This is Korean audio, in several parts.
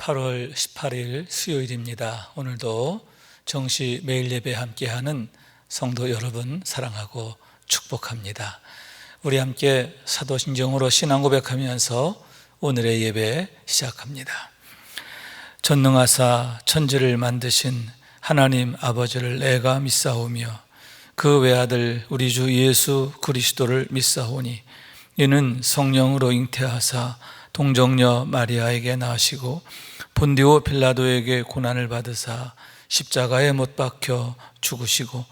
8월 18일 수요일입니다. 오늘도 정시 매일 예배 함께하는 성도 여러분 사랑하고 축복합니다. 우리 함께 사도신경으로 신앙 고백하면서 오늘의 예배 시작합니다. 전능하사 천지를 만드신 하나님 아버지를 내가 믿사오며 그 외아들 우리 주 예수 그리스도를 믿사오니 이는 성령으로 잉태하사 동정녀 마리아에게 나시고 본디오 빌라도에게 고난을 받으사 십자가에 못 박혀 죽으시고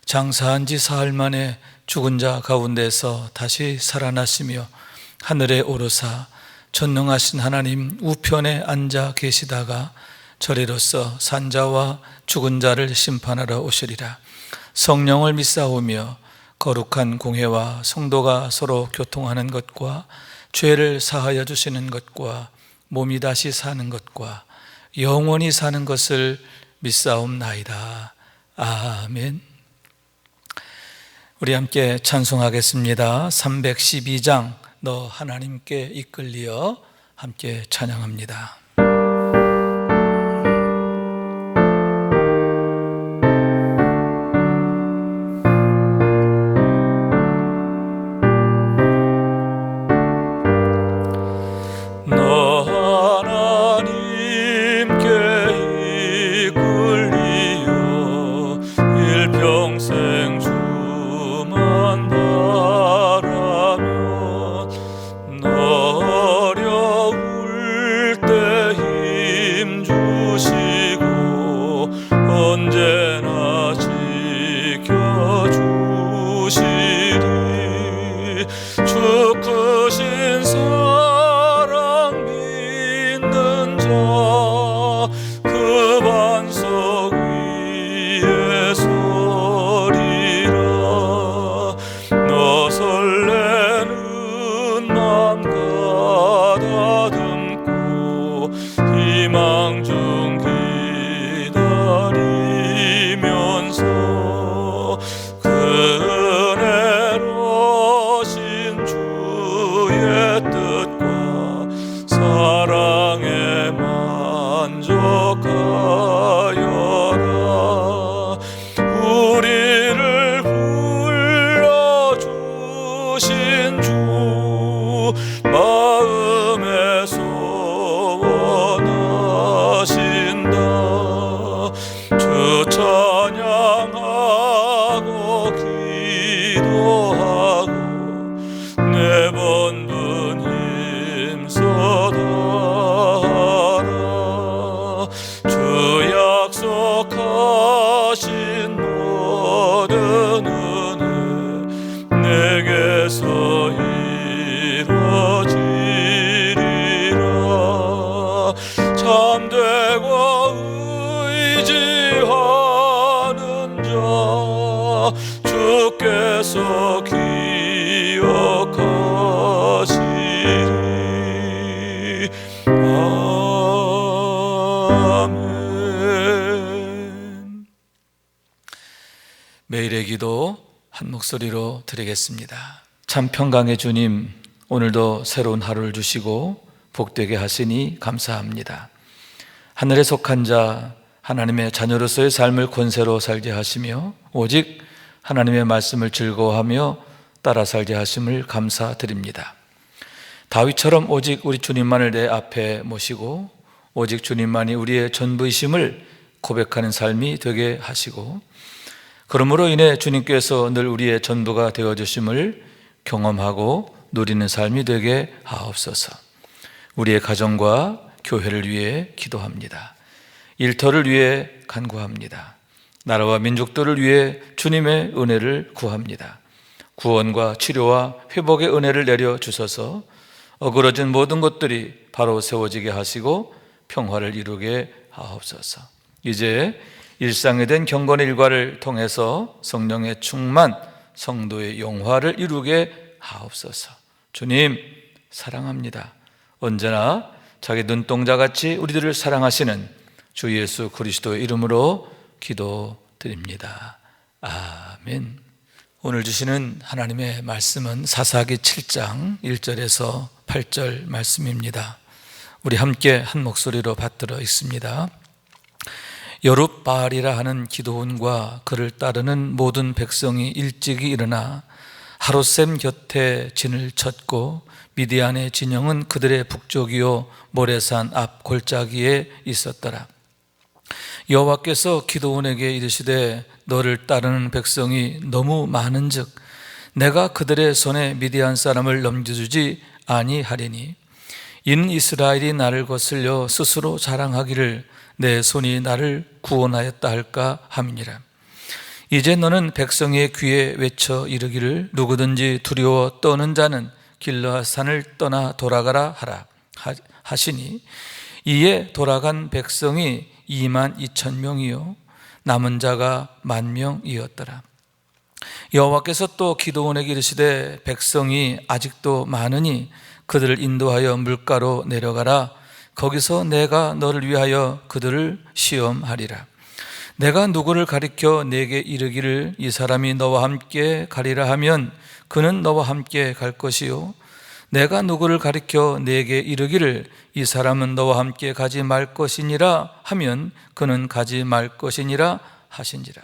장사한 지 사흘 만에 죽은 자 가운데서 다시 살아나시며 하늘에 오르사 전능하신 하나님 우편에 앉아 계시다가 저리로서 산자와 죽은 자를 심판하러 오시리라. 성령을 믿사오며 거룩한 공회와 성도가 서로 교통하는 것과 죄를 사하여 주시는 것과 몸이 다시 사는 것과 영원히 사는 것을 믿사옵나이다. 아멘. 우리 함께 찬송하겠습니다. 312장 너 하나님께 이끌리어 함께 찬양합니다. 주께서 기억하시리. 아멘. 매일의 기도 한 목소리로 드리겠습니다. 참 평강의 주님, 오늘도 새로운 하루를 주시고 복되게 하시니 감사합니다. 하늘에 속한 자 하나님의 자녀로서의 삶을 권세로 살게 하시며 오직 하나님의 말씀을 즐거워하며 따라 살게 하심을 감사드립니다. 다윗처럼 오직 우리 주님만을 내 앞에 모시고 오직 주님만이 우리의 전부이심을 고백하는 삶이 되게 하시고 그러므로 인해 주님께서 늘 우리의 전부가 되어주심을 경험하고 누리는 삶이 되게 하옵소서. 우리의 가정과 교회를 위해 기도합니다. 일터를 위해 간구합니다. 나라와 민족들을 위해 주님의 은혜를 구합니다. 구원과 치료와 회복의 은혜를 내려주셔서 어그러진 모든 것들이 바로 세워지게 하시고 평화를 이루게 하옵소서. 이제 일상에 된 경건의 일과를 통해서 성령의 충만, 성도의 영화를 이루게 하옵소서. 주님 사랑합니다. 언제나 자기 눈동자같이 우리들을 사랑하시는 주 예수 그리스도의 이름으로 기도드립니다. 아멘. 오늘 주시는 하나님의 말씀은 사사기 7장 1절에서 8절 말씀입니다. 우리 함께 한 목소리로 받들어 있습니다. 여룻바알이라 하는 기드온과 그를 따르는 모든 백성이 일찍이 일어나 하룻샘 곁에 진을 쳤고 미디안의 진영은 그들의 북쪽이요 모레산 앞 골짜기에 있었더라. 여호와께서 기드온에게 이르시되 너를 따르는 백성이 너무 많은즉 내가 그들의 손에 미디안 사람을 넘겨주지 아니하리니 이는 이스라엘이 나를 거슬려 스스로 자랑하기를 내 손이 나를 구원하였다 할까 함이니라. 이제 너는 백성의 귀에 외쳐 이르기를 누구든지 두려워 떠는 자는 길르앗산을 떠나 돌아가라 하라 하시니 이에 돌아간 백성이 22,000명이요 남은 자가 10,000명이었더라. 여호와께서 또 기드온에게 이르시되 백성이 아직도 많으니 그들을 인도하여 물가로 내려가라. 거기서 내가 너를 위하여 그들을 시험하리라. 내가 누구를 가리켜 내게 이르기를 이 사람이 너와 함께 가리라 하면 그는 너와 함께 갈 것이요 내가 누구를 가리켜 내게 이르기를 이 사람은 너와 함께 가지 말 것이니라 하면 그는 가지 말 것이니라 하신지라.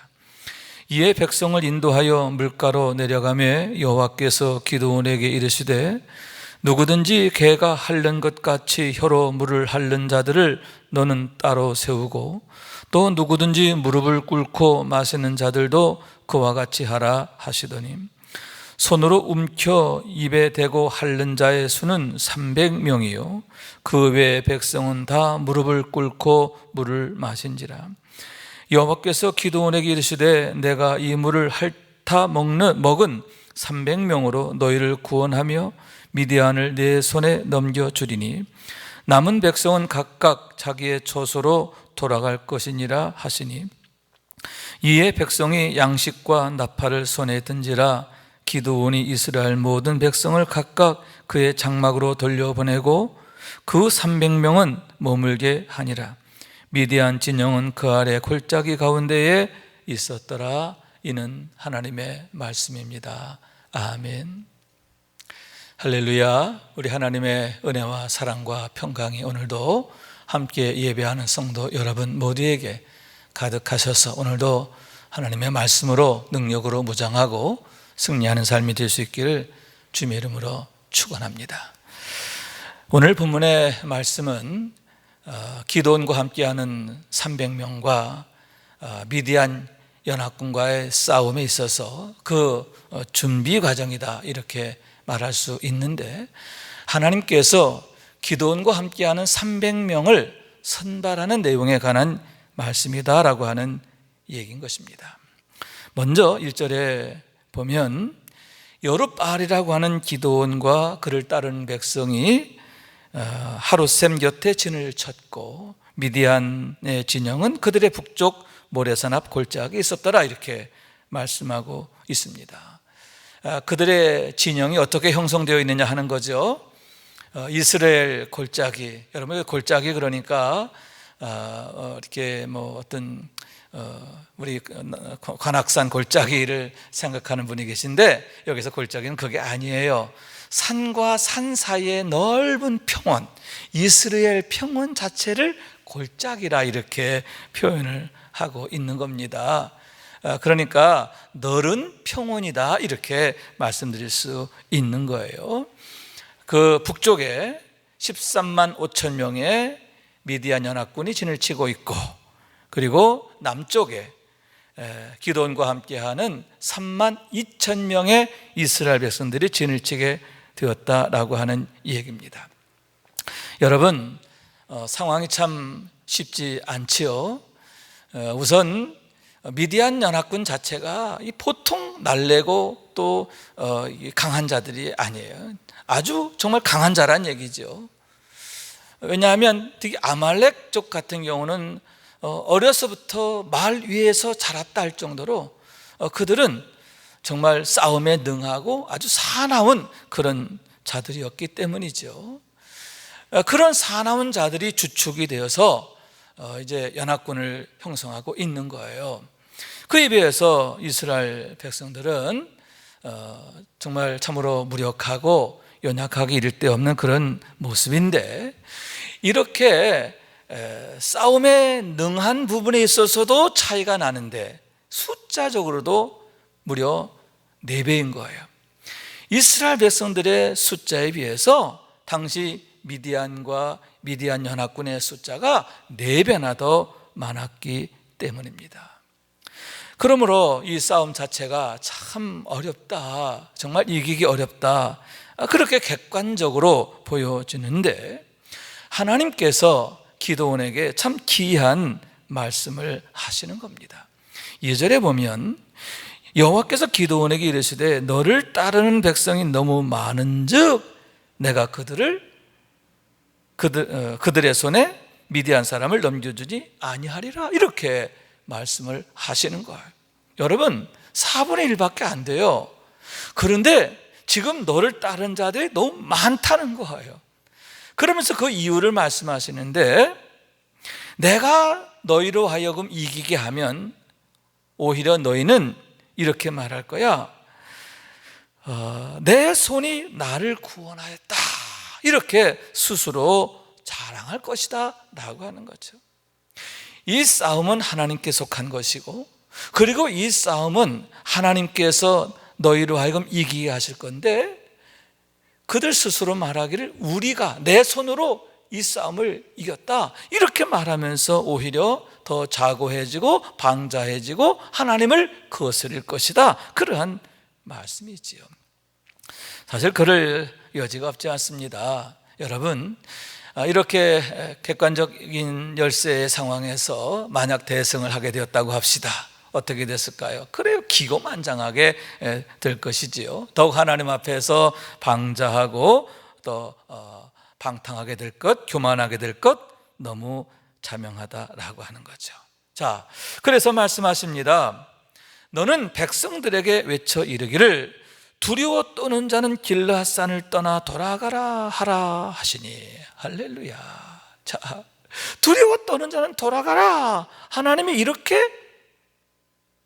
이에 백성을 인도하여 물가로 내려가매 여호와께서 기드온에게 이르시되 누구든지 개가 핥는 것 같이 혀로 물을 핥는 자들을 너는 따로 세우고 또 누구든지 무릎을 꿇고 마시는 자들도 그와 같이 하라 하시더니 손으로 움켜 입에 대고 핥는 자의 수는 300명이요 그 외의 백성은 다 무릎을 꿇고 물을 마신지라. 여호와께서 기드온에게 이르시되 내가 이 물을 핥아 먹은 300명으로 너희를 구원하며 미디안을 내 손에 넘겨주리니 남은 백성은 각각 자기의 처소로 돌아갈 것이니라 하시니 이에 백성이 양식과 나팔을 손에 든지라. 기드온이 이스라엘 모든 백성을 각각 그의 장막으로 돌려보내고 그 300명은 머물게 하니라. 미디안 진영은 그 아래 골짜기 가운데에 있었더라. 이는 하나님의 말씀입니다. 아멘. 할렐루야. 우리 하나님의 은혜와 사랑과 평강이 오늘도 함께 예배하는 성도 여러분 모두에게 가득하셔서 오늘도 하나님의 말씀으로 능력으로 무장하고 승리하는 삶이 될 수 있기를 주님의 이름으로 축원합니다. 오늘 본문의 말씀은 기드온과 함께하는 300명과 미디안 연합군과의 싸움에 있어서 그 준비 과정이다 이렇게 말할 수 있는데 하나님께서 기드온과 함께하는 300명을 선발하는 내용에 관한 말씀이다라고 하는 얘기인 것입니다. 먼저 1절에 보면 여룻바알이라고 하는 기드온과 그를 따르는 백성이 하룻샘 곁에 진을 쳤고 미디안의 진영은 그들의 북쪽 모래산 앞 골짜기에 있었더라 이렇게 말씀하고 있습니다. 그들의 진영이 어떻게 형성되어 있느냐 하는 거죠. 이스라엘 골짜기, 여러분 골짜기 그러니까 이렇게 뭐 어떤 우리 관악산 골짜기를 생각하는 분이 계신데 여기서 골짜기는 그게 아니에요. 산과 산 사이의 넓은 평원, 이스라엘 평원 자체를 골짜기라 이렇게 표현을 하고 있는 겁니다. 그러니까 넓은 평원이다 이렇게 말씀드릴 수 있는 거예요. 그 북쪽에 13만 5천 명의 미디안 연합군이 진을 치고 있고 그리고 남쪽에 기드온과 함께하는 3만 2천 명의 이스라엘 백성들이 진을 치게 되었다라고 하는 얘기입니다. 여러분 상황이 참 쉽지 않지요. 우선 미디안 연합군 자체가 보통 날래고 또 강한 자들이 아니에요. 아주 정말 강한 자란 얘기죠. 왜냐하면 특히 아말렉 쪽 같은 경우는 어려서부터 말 위에서 자랐다 할 정도로 그들은 정말 싸움에 능하고 아주 사나운 그런 자들이었기 때문이죠. 그런 사나운 자들이 주축이 되어서 이제 연합군을 형성하고 있는 거예요. 그에 비해서 이스라엘 백성들은 정말 참으로 무력하고 연약하기 이를 데 없는 그런 모습인데 이렇게 싸움에 능한 부분에 있어서도 차이가 나는데 숫자적으로도 무려 4배인 거예요. 이스라엘 백성들의 숫자에 비해서 당시 미디안과 미디안 연합군의 숫자가 4배나 더 많았기 때문입니다. 그러므로 이 싸움 자체가 참 어렵다, 정말 이기기 어렵다, 그렇게 객관적으로 보여지는데 하나님께서 기드온에게 참 기이한 말씀을 하시는 겁니다. 2절에 보면 여호와께서 기드온에게 이르시되 너를 따르는 백성이 너무 많은즉 내가 그들의 손에 미디안 사람을 넘겨주지 아니하리라, 이렇게 말씀을 하시는 거예요. 여러분, 4분의 1밖에 안 돼요. 그런데 지금 너를 따른 자들이 너무 많다는 거예요. 그러면서 그 이유를 말씀하시는데 내가 너희로 하여금 이기게 하면 오히려 너희는 이렇게 말할 거야. 내 손이 나를 구원하였다, 이렇게 스스로 자랑할 것이다 라고 하는 거죠. 이 싸움은 하나님께 속한 것이고, 그리고 이 싸움은 하나님께서 너희로 하여금 이기게 하실 건데 그들 스스로 말하기를 우리가 내 손으로 이 싸움을 이겼다, 이렇게 말하면서 오히려 더 자고해지고 방자해지고 하나님을 거스릴 것이다, 그러한 말씀이지요. 사실 그럴 여지가 없지 않습니다. 여러분, 이렇게 객관적인 열세의 상황에서 만약 대승을 하게 되었다고 합시다. 어떻게 됐을까요? 그래요, 기고만장하게 될 것이지요. 더욱 하나님 앞에서 방자하고 또 방탕하게 될 것, 교만하게 될 것, 너무 자명하다라고 하는 거죠. 자, 그래서 말씀하십니다. 너는 백성들에게 외쳐 이르기를 두려워 떠는 자는 길르앗산을 떠나 돌아가라 하라 하시니. 할렐루야. 자, 두려워 떠는 자는 돌아가라, 하나님이 이렇게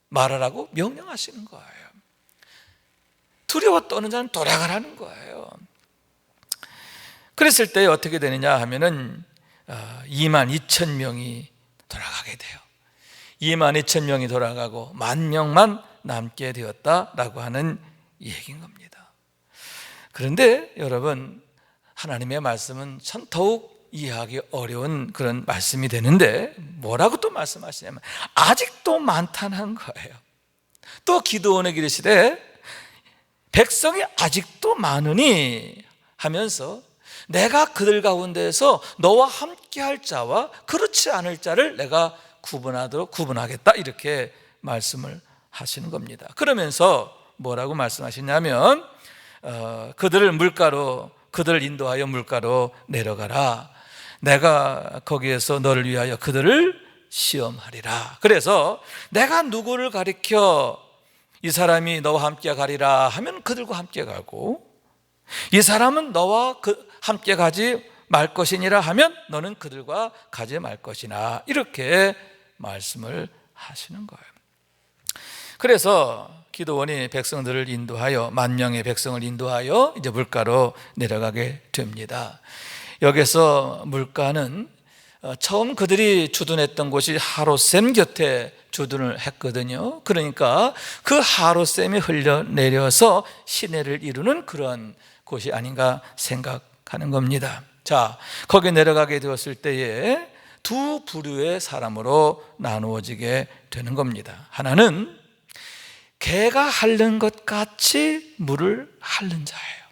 말하라고 명령하시는 거예요. 두려워 떠는 자는 돌아가라는 거예요. 그랬을 때 어떻게 되느냐 하면은 22,000명이 돌아가게 돼요. 22,000명이 돌아가고 10,000명만 남게 되었다라고 하는 얘기인 겁니다. 그런데 여러분, 하나님의 말씀은 참 더욱 이해하기 어려운 그런 말씀이 되는데 뭐라고 또 말씀하시냐면 아직도 많다는 거예요. 또 기드온에게 이르시되 백성이 아직도 많으니 하면서 내가 그들 가운데에서 너와 함께할 자와 그렇지 않을 자를 내가 구분하겠다, 이렇게 말씀을 하시는 겁니다. 그러면서 뭐라고 말씀하시냐면 그들을 인도하여 물가로 내려가라. 내가 거기에서 너를 위하여 그들을 시험하리라. 그래서 내가 누구를 가리켜 이 사람이 너와 함께 가리라 하면 그들과 함께 가고, 이 사람은 너와 함께 가지 말 것이니라 하면 너는 그들과 가지 말 것이나, 이렇게 말씀을 하시는 거예요. 그래서 기드온이 백성들을 인도하여 10,000명의 백성을 인도하여 이제 물가로 내려가게 됩니다. 여기서 물가는 처음 그들이 주둔했던 곳이 하롯셈 곁에 주둔을 했거든요. 그러니까 그 하롯셈이 흘러내려서 시내를 이루는 그런 곳이 아닌가 생각하는 겁니다. 자, 거기 내려가게 되었을 때에 두 부류의 사람으로 나누어지게 되는 겁니다. 하나는 개가 핥는 것 같이 물을 핥는 자예요.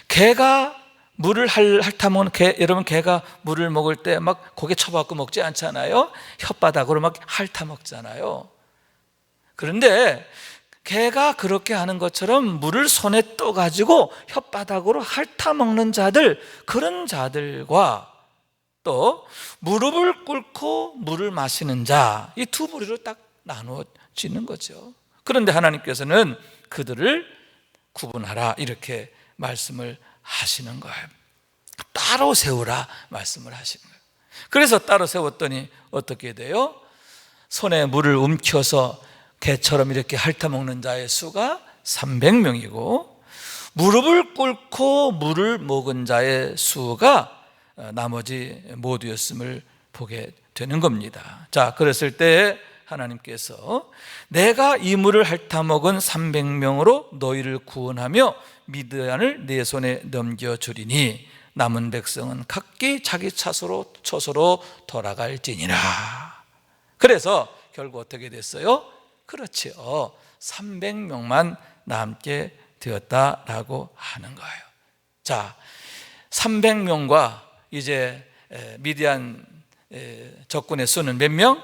개가 물을 핥아먹는 여러분, 개가 물을 먹을 때 막 고개 쳐박고 먹지 않잖아요. 혓바닥으로 막 핥아먹잖아요. 그런데 개가 그렇게 하는 것처럼 물을 손에 떠가지고 혓바닥으로 핥아먹는 자들, 그런 자들과 또 무릎을 꿇고 물을 마시는 자, 이 두 부류로 딱 나누어지는 거죠. 그런데 하나님께서는 그들을 구분하라, 이렇게 말씀을 하시는 거예요. 따로 세우라 말씀을 하시는 거예요. 그래서 따로 세웠더니 어떻게 돼요? 손에 물을 움켜서 개처럼 이렇게 핥아먹는 자의 수가 300명이고 무릎을 꿇고 물을 먹은 자의 수가 나머지 모두였음을 보게 되는 겁니다. 자, 그랬을 때 하나님께서 내가 이 물을 핥아먹은 300명으로 너희를 구원하며 미드안을 내 손에 넘겨주리니 남은 백성은 각기 자기 처소로 돌아갈지니라. 그래서 결국 어떻게 됐어요? 그렇지요, 300명만 남게 되었다라고 하는 거예요. 자, 300명과 이제 미디안 적군의 수는 몇 명?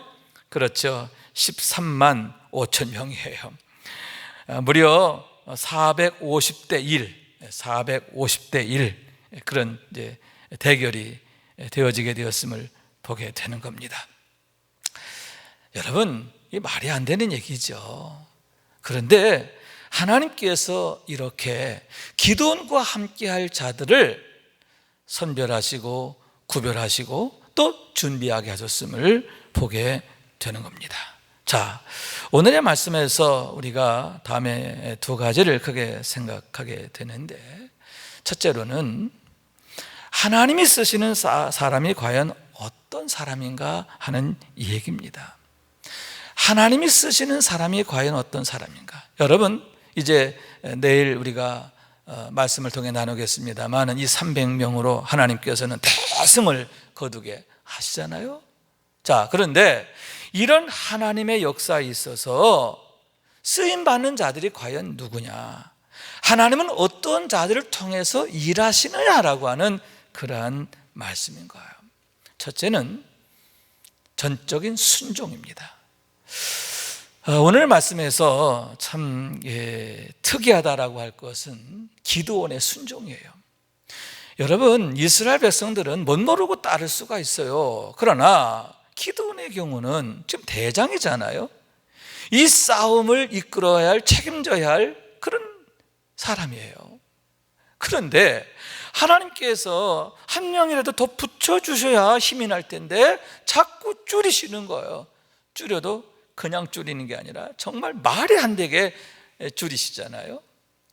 그렇죠, 13만 5천 명이에요. 무려 450대 1 그런 이제 대결이 되어지게 되었음을 보게 되는 겁니다. 여러분, 이 말이 안 되는 얘기죠. 그런데 하나님께서 이렇게 기도원과 함께할 자들을 선별하시고 구별하시고 또 준비하게 하셨음을 보게 되는 겁니다. 자, 오늘의 말씀에서 우리가 다음에 두 가지를 크게 생각하게 되는데, 첫째로는 하나님이 쓰시는 사람이 과연 어떤 사람인가 하는 이 얘기입니다. 하나님이 쓰시는 사람이 과연 어떤 사람인가? 여러분, 이제 내일 우리가 말씀을 통해 나누겠습니다만 이 300명으로 하나님께서는 대승을 거두게 하시잖아요. 자, 그런데 이런 하나님의 역사에 있어서 쓰임받는 자들이 과연 누구냐, 하나님은 어떤 자들을 통해서 일하시느냐라고 하는 그러한 말씀인 거예요. 첫째는 전적인 순종입니다. 오늘 말씀에서 참 특이하다라고 할 것은 기드온의 순종이에요. 여러분, 이스라엘 백성들은 못 모르고 따를 수가 있어요. 그러나 기드온의 경우는 지금 대장이잖아요. 이 싸움을 이끌어야 할, 책임져야 할 그런 사람이에요. 그런데 하나님께서 한 명이라도 더 붙여주셔야 힘이 날 텐데 자꾸 줄이시는 거예요. 줄여도 그냥 줄이는 게 아니라 정말 말이 안 되게 줄이시잖아요.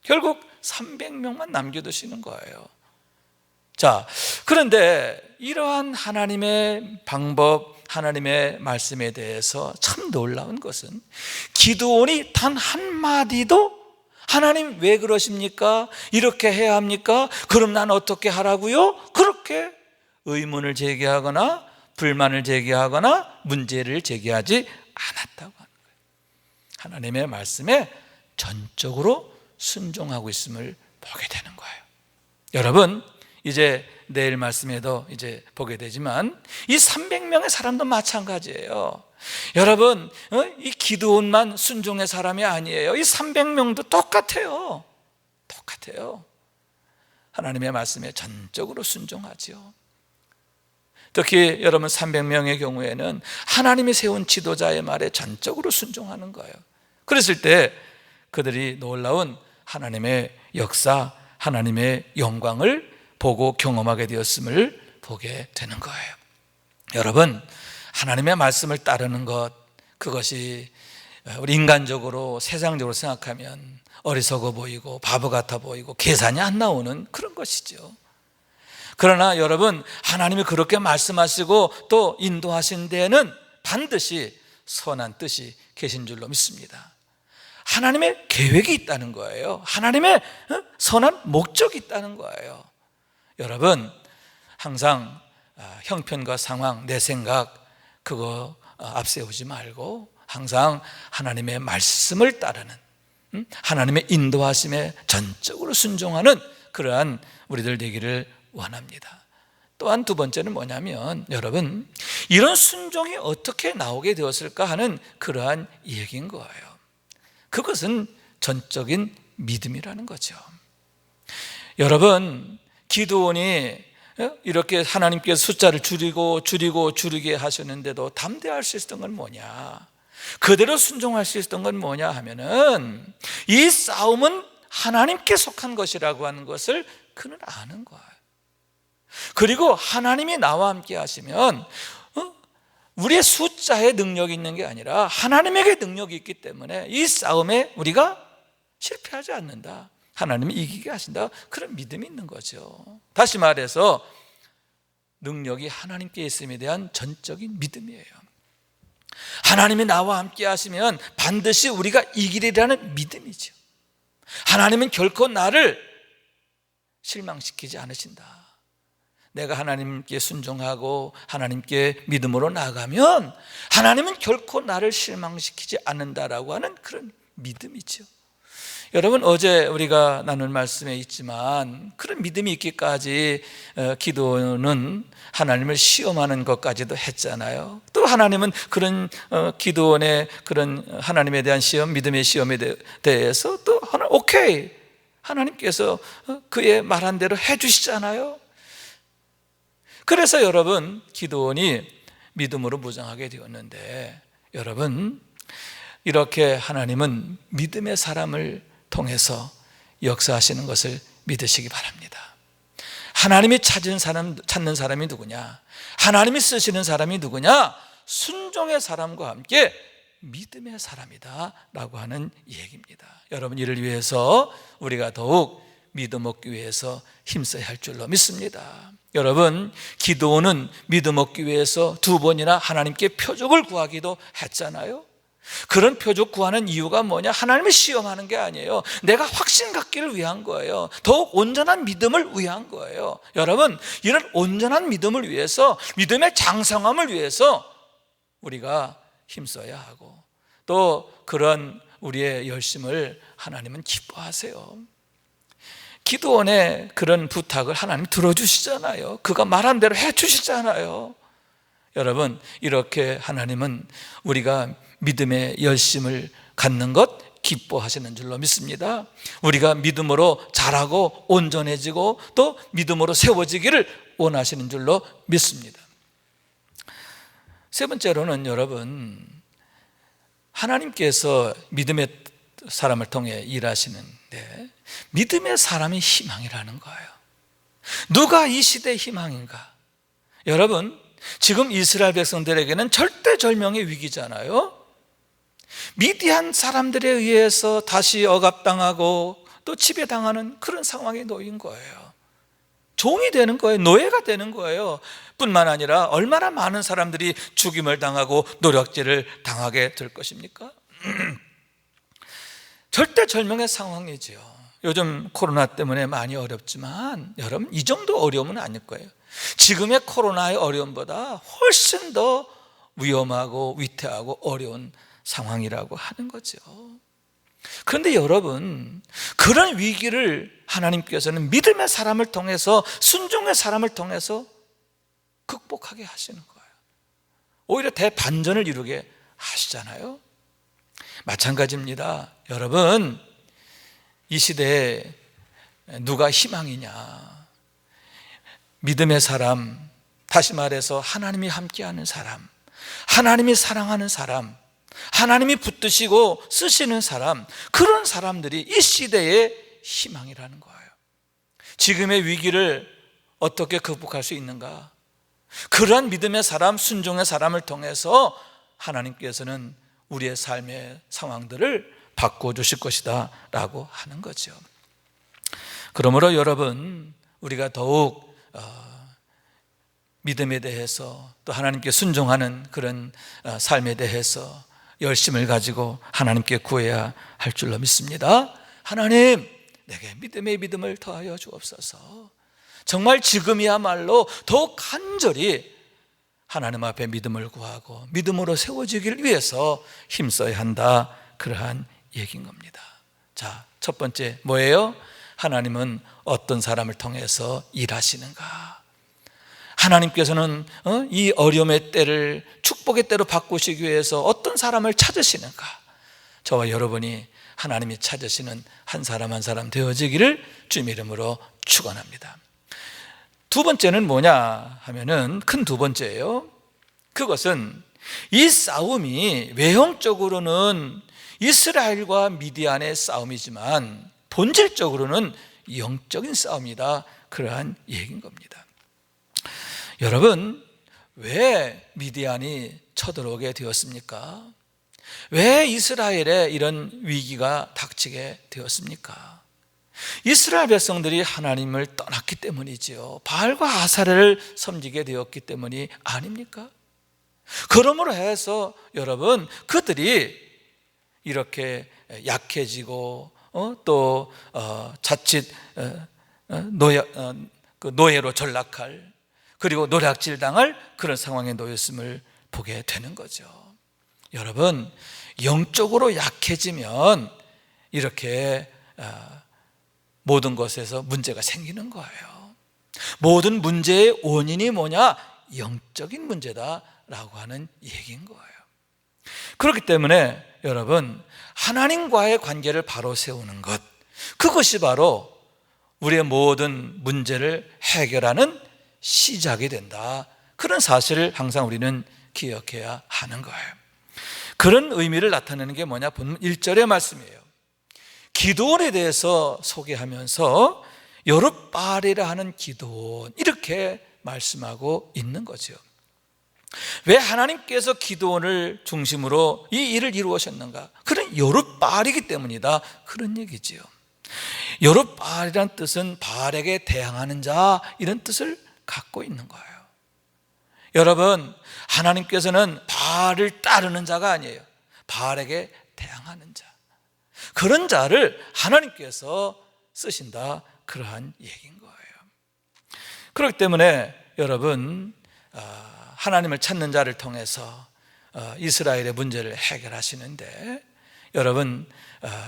결국 300명만 남겨두시는 거예요. 자, 그런데 이러한 하나님의 방법, 하나님의 말씀에 대해서 참 놀라운 것은 기드온이 단 한마디도 하나님 왜 그러십니까? 이렇게 해야 합니까? 그럼 난 어떻게 하라고요? 그렇게 의문을 제기하거나 불만을 제기하거나 문제를 제기하지 않았다고 하는 거예요. 하나님의 말씀에 전적으로 순종하고 있음을 보게 되는 거예요. 여러분, 이제 내일 말씀에도 이제 보게 되지만 이 300명의 사람도 마찬가지예요. 여러분, 이 기드온만 순종의 사람이 아니에요. 이 300명도 똑같아요. 하나님의 말씀에 전적으로 순종하지요. 특히 여러분, 300명의 경우에는 하나님이 세운 지도자의 말에 전적으로 순종하는 거예요. 그랬을 때 그들이 놀라운 하나님의 역사, 하나님의 영광을 보고 경험하게 되었음을 보게 되는 거예요. 여러분, 하나님의 말씀을 따르는 것, 그것이 우리 인간적으로 세상적으로 생각하면 어리석어 보이고 바보 같아 보이고 계산이 안 나오는 그런 것이죠. 그러나 여러분, 하나님이 그렇게 말씀하시고 또 인도하신 데에는 반드시 선한 뜻이 계신 줄로 믿습니다. 하나님의 계획이 있다는 거예요. 하나님의 선한 목적이 있다는 거예요. 여러분, 항상 형편과 상황, 내 생각 그거 앞세우지 말고 항상 하나님의 말씀을 따르는, 하나님의 인도하심에 전적으로 순종하는 그러한 우리들 되기를 원합니다. 또한 두 번째는 뭐냐면, 여러분, 이런 순종이 어떻게 나오게 되었을까 하는 그러한 얘기인 거예요. 그것은 전적인 믿음이라는 거죠. 여러분, 기드온이 이렇게 하나님께서 숫자를 줄이게 하셨는데도 담대할 수 있었던 건 뭐냐, 그대로 순종할 수 있었던 건 뭐냐 하면은 이 싸움은 하나님께 속한 것이라고 하는 것을 그는 아는 거예요. 그리고 하나님이 나와 함께 하시면 우리의 숫자에 능력이 있는 게 아니라 하나님에게 능력이 있기 때문에 이 싸움에 우리가 실패하지 않는다, 하나님이 이기게 하신다, 그런 믿음이 있는 거죠. 다시 말해서 능력이 하나님께 있음에 대한 전적인 믿음이에요. 하나님이 나와 함께 하시면 반드시 우리가 이기리라는 믿음이죠. 하나님은 결코 나를 실망시키지 않으신다. 내가 하나님께 순종하고 하나님께 믿음으로 나아가면 하나님은 결코 나를 실망시키지 않는다라고 하는 그런 믿음이죠. 여러분, 어제 우리가 나눈 말씀에 있지만 그런 믿음이 있기까지 기도는 하나님을 시험하는 것까지도 했잖아요. 또 하나님은 그런 기도원의 그런 하나님에 대한 시험, 믿음의 시험에 대해서 또 오케이, 하나님께서 그의 말한 대로 해주시잖아요. 그래서 여러분, 기도원이 믿음으로 무장하게 되었는데, 여러분, 이렇게 하나님은 믿음의 사람을 통해서 역사하시는 것을 믿으시기 바랍니다. 하나님이 찾는 사람이 누구냐? 하나님이 쓰시는 사람이 누구냐? 순종의 사람과 함께 믿음의 사람이다 라고 하는 얘기입니다. 여러분, 이를 위해서 우리가 더욱 믿음 얻기 위해서 힘써야 할 줄로 믿습니다. 여러분, 기도는 믿음 얻기 위해서 2번이나 하나님께 표적을 구하기도 했잖아요. 그런 표적 구하는 이유가 뭐냐? 하나님을 시험하는 게 아니에요. 내가 확신 갖기를 위한 거예요. 더욱 온전한 믿음을 위한 거예요. 여러분, 이런 온전한 믿음을 위해서, 믿음의 장성함을 위해서 우리가 힘써야 하고, 또 그런 우리의 열심을 하나님은 기뻐하세요. 기도원의 그런 부탁을 하나님 들어주시잖아요. 그가 말한 대로 해주시잖아요. 여러분, 이렇게 하나님은 우리가 믿음의 열심을 갖는 것 기뻐하시는 줄로 믿습니다. 우리가 믿음으로 자라고 온전해지고 또 믿음으로 세워지기를 원하시는 줄로 믿습니다. 세 번째로는 여러분, 하나님께서 믿음의 사람을 통해 일하시는데 믿음의 사람이 희망이라는 거예요. 누가 이 시대의 희망인가? 여러분, 지금 이스라엘 백성들에게는 절대절명의 위기잖아요. 미디안 사람들에 의해서 다시 억압당하고 또 지배당하는 그런 상황에 놓인 거예요. 종이 되는 거예요. 노예가 되는 거예요. 뿐만 아니라 얼마나 많은 사람들이 죽임을 당하고 노략질을 당하게 될 것입니까? 절대절명의 상황이지요. 요즘 코로나 때문에 많이 어렵지만 여러분, 이 정도 어려움은 아닐 거예요. 지금의 코로나의 어려움보다 훨씬 더 위험하고 위태하고 어려운 상황이라고 하는 거죠. 그런데 여러분, 그런 위기를 하나님께서는 믿음의 사람을 통해서, 순종의 사람을 통해서 극복하게 하시는 거예요. 오히려 대반전을 이루게 하시잖아요. 마찬가지입니다. 여러분, 이 시대에 누가 희망이냐? 믿음의 사람, 다시 말해서 하나님이 함께하는 사람, 하나님이 사랑하는 사람, 하나님이 붙드시고 쓰시는 사람, 그런 사람들이 이 시대의 희망이라는 거예요. 지금의 위기를 어떻게 극복할 수 있는가? 그러한 믿음의 사람, 순종의 사람을 통해서 하나님께서는 우리의 삶의 상황들을 바꿔주실 것이다 라고 하는 거죠. 그러므로 여러분, 우리가 더욱 믿음에 대해서 또 하나님께 순종하는 그런 삶에 대해서 열심을 가지고 하나님께 구해야 할 줄로 믿습니다. 하나님, 내게 믿음의 믿음을 더하여 주옵소서. 정말 지금이야말로 더욱 간절히 하나님 앞에 믿음을 구하고 믿음으로 세워지기를 위해서 힘써야 한다, 그러한 얘기인 겁니다. 자, 첫 번째 뭐예요? 하나님은 어떤 사람을 통해서 일하시는가? 하나님께서는 이 어려움의 때를 축복의 때로 바꾸시기 위해서 어떤 사람을 찾으시는가? 저와 여러분이 하나님이 찾으시는 한 사람 한 사람 되어지기를 주님의 이름으로 축원합니다. 두 번째는 뭐냐 하면은 큰 두 번째예요. 그것은 이 싸움이 외형적으로는 이스라엘과 미디안의 싸움이지만 본질적으로는 영적인 싸움이다, 그러한 얘기인 겁니다. 여러분, 왜 미디안이 쳐들어오게 되었습니까? 왜 이스라엘에 이런 위기가 닥치게 되었습니까? 이스라엘 백성들이 하나님을 떠났기 때문이지요. 바알과 아사레를 섬기게 되었기 때문이 아닙니까? 그러므로 해서 여러분, 그들이 이렇게 약해지고 또 자칫 노예로 전락할, 그리고 노략질 당할 그런 상황에 놓였음을 보게 되는 거죠. 여러분, 영적으로 약해지면 이렇게 모든 것에서 문제가 생기는 거예요. 모든 문제의 원인이 뭐냐? 영적인 문제다라고 하는 얘기인 거예요. 그렇기 때문에 여러분, 하나님과의 관계를 바로 세우는 것, 그것이 바로 우리의 모든 문제를 해결하는 시작이 된다, 그런 사실을 항상 우리는 기억해야 하는 거예요. 그런 의미를 나타내는 게 뭐냐? 본문 1절의 말씀이에요. 기드온에 대해서 소개하면서 여룻바알이라 하는 기드온, 이렇게 말씀하고 있는 거죠. 왜 하나님께서 기드온을 중심으로 이 일을 이루셨는가? 그런 여룻바알이기 때문이다, 그런 얘기지요. 여룻바알이란 뜻은 바알에게 대항하는 자, 이런 뜻을 갖고 있는 거예요. 여러분, 하나님께서는 바알을 따르는 자가 아니에요. 바알에게 대항하는 자, 그런 자를 하나님께서 쓰신다, 그러한 얘기인 거예요. 그렇기 때문에 여러분, 하나님을 찾는 자를 통해서 이스라엘의 문제를 해결하시는데, 여러분,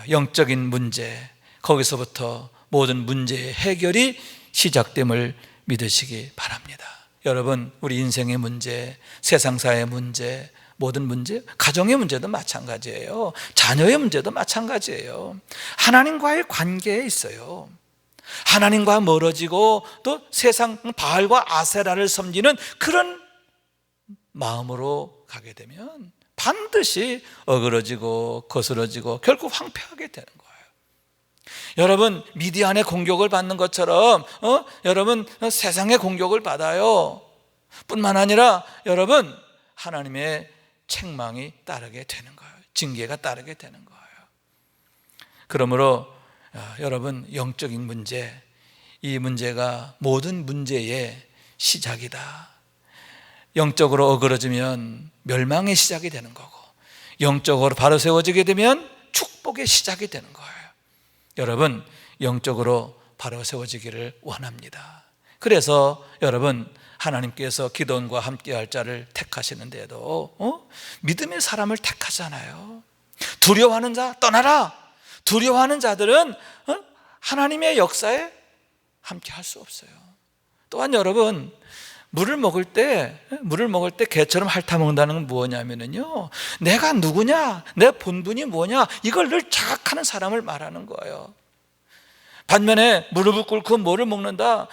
영적인 문제, 거기서부터 모든 문제의 해결이 시작됨을 믿으시기 바랍니다. 여러분, 우리 인생의 문제, 세상사의 문제, 모든 문제, 가정의 문제도 마찬가지예요. 자녀의 문제도 마찬가지예요. 하나님과의 관계에 있어요. 하나님과 멀어지고 또 세상 바알과 아세라를 섬기는 그런 마음으로 가게 되면 반드시 어그러지고 거스러지고 결국 황폐하게 되는 거예요. 여러분, 미디안의 공격을 받는 것처럼 여러분, 세상의 공격을 받아요. 뿐만 아니라 여러분, 하나님의 책망이 따르게 되는 거예요. 징계가 따르게 되는 거예요. 그러므로 여러분, 영적인 문제, 이 문제가 모든 문제의 시작이다. 영적으로 어그러지면 멸망의 시작이 되는 거고, 영적으로 바로 세워지게 되면 축복의 시작이 되는 거예요. 여러분, 영적으로 바로 세워지기를 원합니다. 그래서 여러분, 하나님께서 기드온과 함께할 자를 택하시는데도 믿음의 사람을 택하잖아요. 두려워하는 자 떠나라. 두려워하는 자들은 하나님의 역사에 함께할 수 없어요. 또한 여러분, 물을 먹을 때 개처럼 핥아먹는다는 건 뭐냐면요, 내가 누구냐, 내 본분이 뭐냐, 이걸 늘 자각하는 사람을 말하는 거예요. 반면에 무릎을 꿇고 뭐를 먹는다?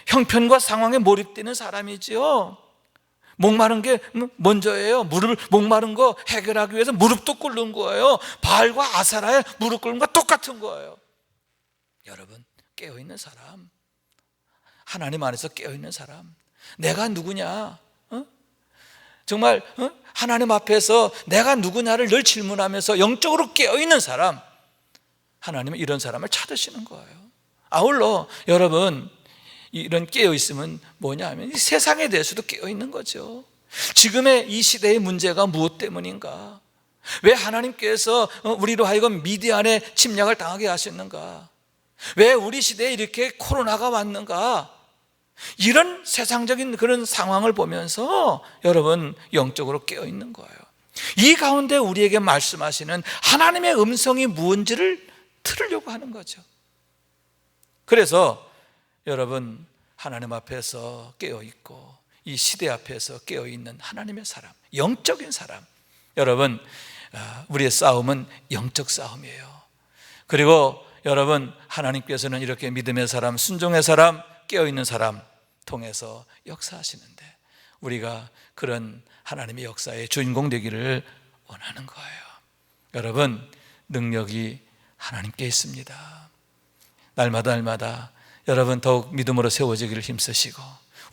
형편과 상황에 몰입되는 사람이지요. 목마른 게 먼저예요. 목마른 거 해결하기 위해서 무릎도 꿇는 거예요. 바알과 아사라의 무릎 꿇는 거 똑같은 거예요. 여러분, 깨어있는 사람, 하나님 안에서 깨어있는 사람, 내가 누구냐? 정말 하나님 앞에서 내가 누구냐를 늘 질문하면서 영적으로 깨어있는 사람, 하나님은 이런 사람을 찾으시는 거예요. 아울러 여러분, 이런 깨어있음은 뭐냐 하면 이 세상에 대해서도 깨어있는 거죠. 지금의 이 시대의 문제가 무엇 때문인가? 왜 하나님께서 우리로 하여금 미디안의 침략을 당하게 하셨는가? 왜 우리 시대에 이렇게 코로나가 왔는가? 이런 세상적인 그런 상황을 보면서 여러분, 영적으로 깨어있는 거예요. 이 가운데 우리에게 말씀하시는 하나님의 음성이 무엇인지를 들으려고 하는 거죠. 그래서 여러분, 하나님 앞에서 깨어있고 이 시대 앞에서 깨어있는 하나님의 사람, 영적인 사람, 여러분, 우리의 싸움은 영적 싸움이에요. 그리고 여러분, 하나님께서는 이렇게 믿음의 사람, 순종의 사람, 깨어있는 사람 통해서 역사하시는데 우리가 그런 하나님의 역사의 주인공 되기를 원하는 거예요. 여러분, 능력이 하나님께 있습니다. 날마다 여러분, 더욱 믿음으로 세워지기를 힘쓰시고,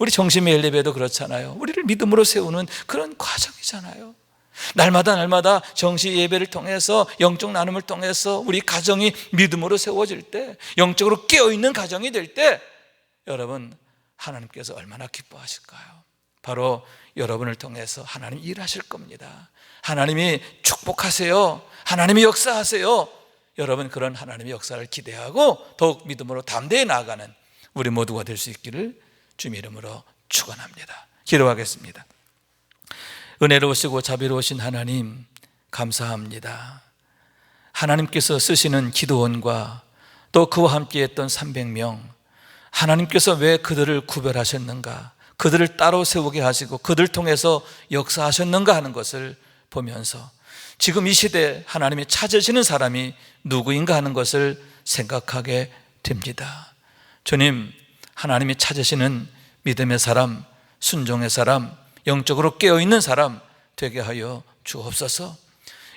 우리 정심의 엘리베도 그렇잖아요. 우리를 믿음으로 세우는 그런 과정이잖아요. 날마다 정시 예배를 통해서 영적 나눔을 통해서 우리 가정이 믿음으로 세워질 때, 영적으로 깨어있는 가정이 될 때 여러분, 하나님께서 얼마나 기뻐하실까요? 바로 여러분을 통해서 하나님 일하실 겁니다. 하나님이 축복하세요. 하나님이 역사하세요. 여러분, 그런 하나님의 역사를 기대하고 더욱 믿음으로 담대히 나아가는 우리 모두가 될 수 있기를 주님 이름으로 축원합니다. 기도하겠습니다. 은혜로우시고 자비로우신 하나님, 감사합니다. 하나님께서 쓰시는 기도원과 또 그와 함께 했던 300명, 하나님께서 왜 그들을 구별하셨는가, 그들을 따로 세우게 하시고 그들을 통해서 역사하셨는가 하는 것을 보면서 지금 이 시대에 하나님이 찾으시는 사람이 누구인가 하는 것을 생각하게 됩니다. 주님, 하나님이 찾으시는 믿음의 사람, 순종의 사람, 영적으로 깨어있는 사람 되게 하여 주옵소서.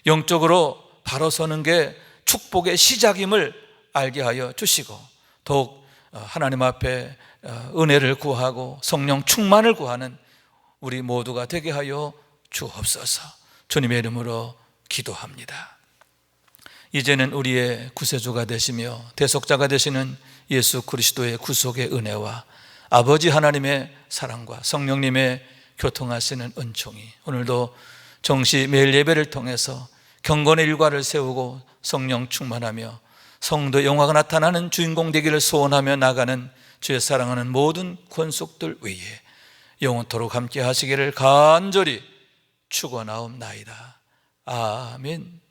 영적으로 바로 서는 게 축복의 시작임을 알게 하여 주시고 더욱 하나님 앞에 은혜를 구하고 성령 충만을 구하는 우리 모두가 되게 하여 주옵소서. 주님의 이름으로 기도합니다. 이제는 우리의 구세주가 되시며 대속자가 되시는 예수 그리스도의 구속의 은혜와 아버지 하나님의 사랑과 성령님의 교통하시는 은총이 오늘도 정시 매일 예배를 통해서 경건의 일과를 세우고 성령 충만하며 성도 영화가 나타나는 주인공 되기를 소원하며 나가는 주의 사랑하는 모든 권속들 위에 영원토록 함께 하시기를 간절히 축원하옵나이다. 아멘.